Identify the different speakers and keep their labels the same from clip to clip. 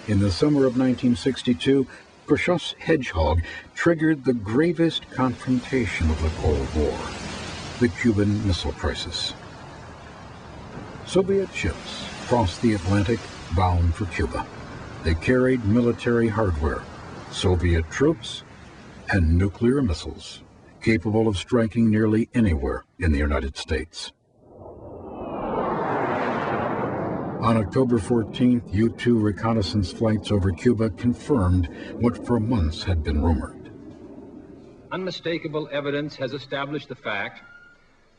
Speaker 1: In the summer of 1962, Khrushchev's hedgehog triggered the gravest confrontation of the Cold War, the Cuban Missile Crisis. Soviet ships crossed the Atlantic bound for Cuba. They carried military hardware, Soviet troops, and nuclear missiles capable of striking nearly anywhere in the United States. On October 14th, U-2 reconnaissance flights over Cuba confirmed what for months had been rumored.
Speaker 2: Unmistakable evidence has established the fact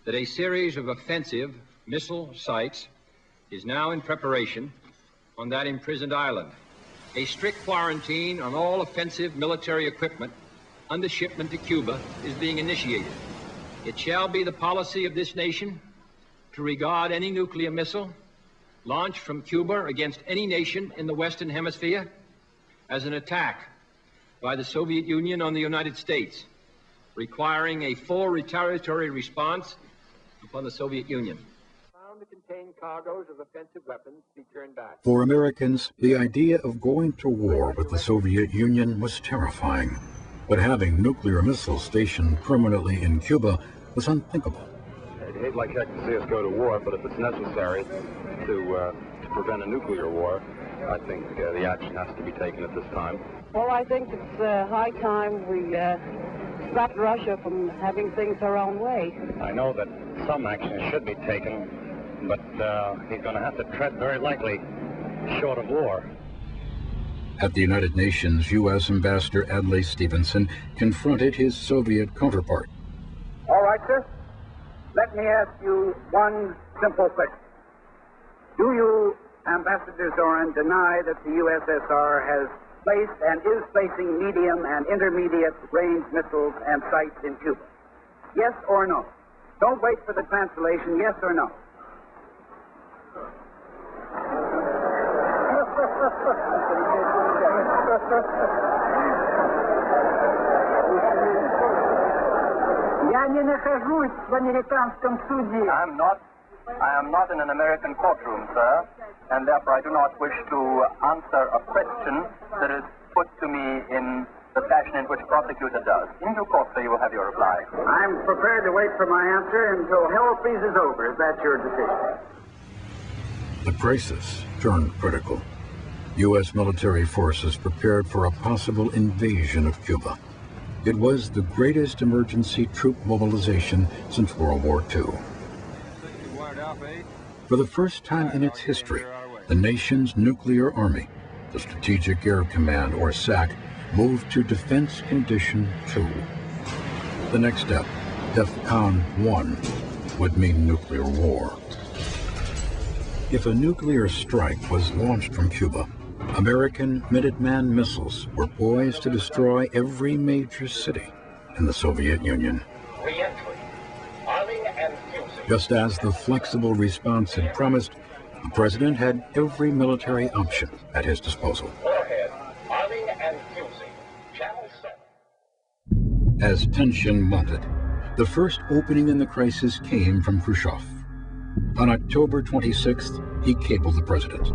Speaker 2: that a series of offensive missile sites is now in preparation on that imprisoned island. A strict quarantine on all offensive military equipment under shipment to Cuba is being initiated. It shall be the policy of this nation to regard any nuclear missile launched from Cuba against any nation in the Western Hemisphere as an attack by the Soviet Union on the United States, requiring a full retaliatory response upon the Soviet Union. Found to contain cargoes of offensive weapons be turned back.
Speaker 1: For Americans, the idea of going to war with the Soviet Union was terrifying, but having nuclear missiles stationed permanently in Cuba was unthinkable.
Speaker 3: I'd hate like heck to see us go to war, but if it's necessary to prevent a nuclear war, I think the action has to be taken at this time.
Speaker 4: Well, I think it's high time we stopped Russia from having things their own way.
Speaker 5: I know that some action should be taken, but he's going to have to tread very lightly, short of war.
Speaker 1: At the United Nations, U.S. Ambassador Adlai Stevenson confronted his Soviet counterpart.
Speaker 6: All right, sir. Let me ask you one simple question. Do you, Ambassador Zorin, deny that the USSR has placed and is placing medium and intermediate range missiles and sites in Cuba? Yes or no? Don't wait for the translation, yes or no?
Speaker 7: I am not in an American courtroom, sir, and therefore I do not wish to answer a question that is put to me in the fashion in which a prosecutor does. In due course, sir, you will have your reply.
Speaker 6: I'm prepared to wait for my answer until hell freezes over. Is that your decision?
Speaker 1: The crisis turned critical. U.S. military forces prepared for a possible invasion of Cuba. It was the greatest emergency troop mobilization since World War II. For the first time in its history, the nation's nuclear army, the Strategic Air Command, or SAC, moved to Defense Condition 2. The next step, DEFCON 1, would mean nuclear war. If a nuclear strike was launched from Cuba, American Minuteman missiles were poised to destroy every major city in the Soviet Union. Just as the flexible response had promised, the president had every military option at his disposal. As tension mounted, the first opening in the crisis came from Khrushchev. On October 26th, he cabled the president.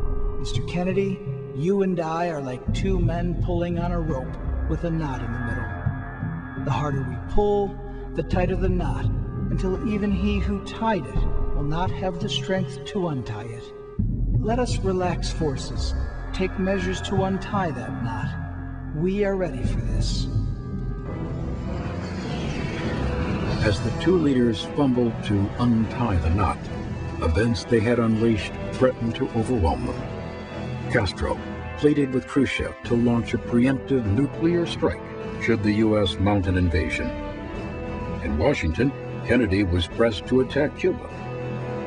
Speaker 8: Mr. Kennedy, you and I are like two men pulling on a rope with a knot in the middle. The harder we pull, the tighter the knot, until even he who tied it will not have the strength to untie it. Let us relax forces, take measures to untie that knot. We are ready for this.
Speaker 1: As the two leaders fumbled to untie the knot, events they had unleashed threatened to overwhelm them. Castro pleaded with Khrushchev to launch a preemptive nuclear strike should the U.S. mount an invasion. In Washington, Kennedy was pressed to attack Cuba.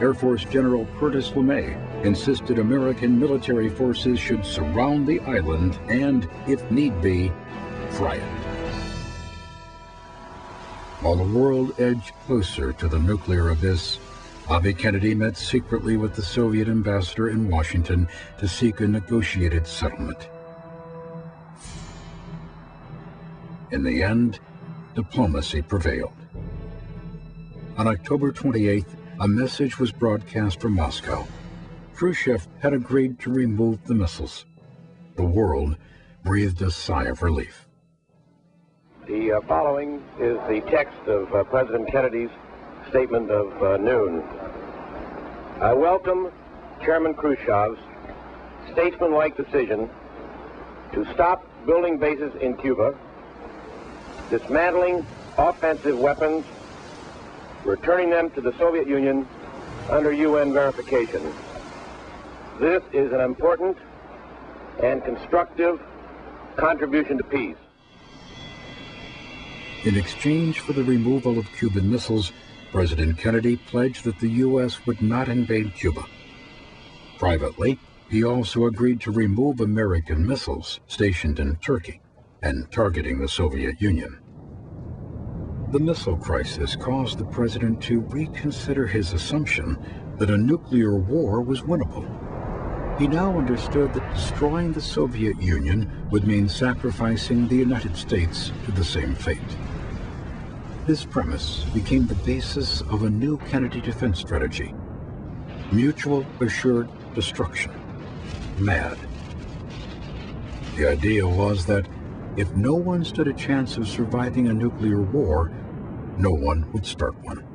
Speaker 1: Air Force General Curtis LeMay insisted American military forces should surround the island and, if need be, fry it. While the world edged closer to the nuclear abyss, Bobby Kennedy met secretly with the Soviet ambassador in Washington to seek a negotiated settlement. In the end, diplomacy prevailed. On October 28th, a message was broadcast from Moscow. Khrushchev had agreed to remove the missiles. the world breathed a sigh of relief.
Speaker 9: The following is the text of President Kennedy's statement of noon. I welcome Chairman Khrushchev's statesmanlike decision to stop building bases in Cuba, dismantling offensive weapons, returning them to the Soviet Union under UN verification. This is an important and constructive contribution to peace.
Speaker 1: In exchange for the removal of Cuban missiles, President Kennedy pledged that the U.S. would not invade Cuba. Privately, he also agreed to remove American missiles stationed in Turkey and targeting the Soviet Union. The missile crisis caused the president to reconsider his assumption that a nuclear war was winnable. He now understood that destroying the Soviet Union would mean sacrificing the United States to the same fate. This premise became the basis of a new Kennedy defense strategy: mutual assured destruction, MAD. The idea was that if no one stood a chance of surviving a nuclear war, no one would start one.